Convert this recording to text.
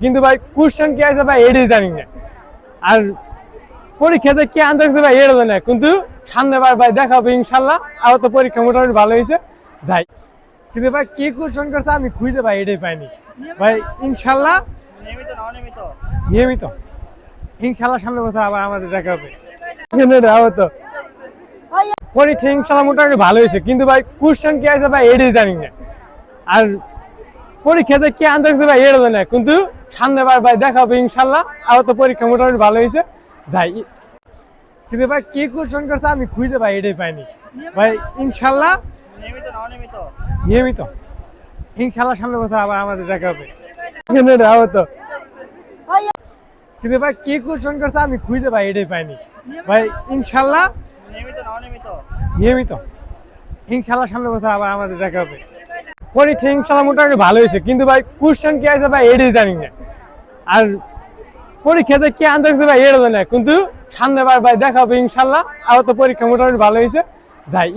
কিন্তু ভাই কোশ্চেন কি আছে ভাই এটাই জানি না। আর পরীক্ষাতে কি আনতেছে ভাই এটা জানি না, কিন্তু সামনেবার ভাই দেখা হবে ইনশাল্লাহ। আর তো পরীক্ষা মোটামুটি ভালো হয়েছে যাই, কিন্তু ভাই কি কোশ্চেন করছে আমি খুঁজে ভাই এটাই পাইনি ভাই। ইনশাল্লাহ নিয়মিত ইনশাল্লাহ সামনে বছর আবার আমাদের দেখা হবে। তো পরীক্ষা ইনশাল্লাহ মোটামুটি ভালো হয়েছে, কিন্তু ভাই কোশ্চেন কি আছে ভাই এটাই জানি না। আর পরীক্ষাতে কি আনতেছে ভাই এটা জানি না, কিন্তু সামনেবার ভাই দেখা হবে ইনশাল্লাহ। আর তো পরীক্ষা মোটামুটি ভালো হয়েছে যাই, কিন্তু ভাই কি কোশ্চেন করছে আমি খুঁজে ভাই এটাই পাইনি ভাই। ইনশাল্লাহ নিয়মিত ইনশাল্লাহ সামনে বছর আবার আমাদের দেখা হবে। তো কিন্তু ভাই কি কোশ্চেন করছে আমি খুঁজে ভাই এটাই পাইনি ভাই। ইনশাল্লাহ নিয়মিত ইনশাল্লাহ সামনে বছর আবার আমাদের দেখা হবে। পরীক্ষা ইনশাল্লাহ মোটামুটি ভালো হয়েছে, কিন্তু ভাই কোশ্চেন কি আছে ভাই এটাই জানি না। আর পরীক্ষাতে কি আনতেছে ভাই এটা জানি না, কিন্তু সামনেবার ভাই দেখা হবে ইনশাল্লাহ। আর তো পরীক্ষা মোটামুটি ভালো হয়েছে যাই।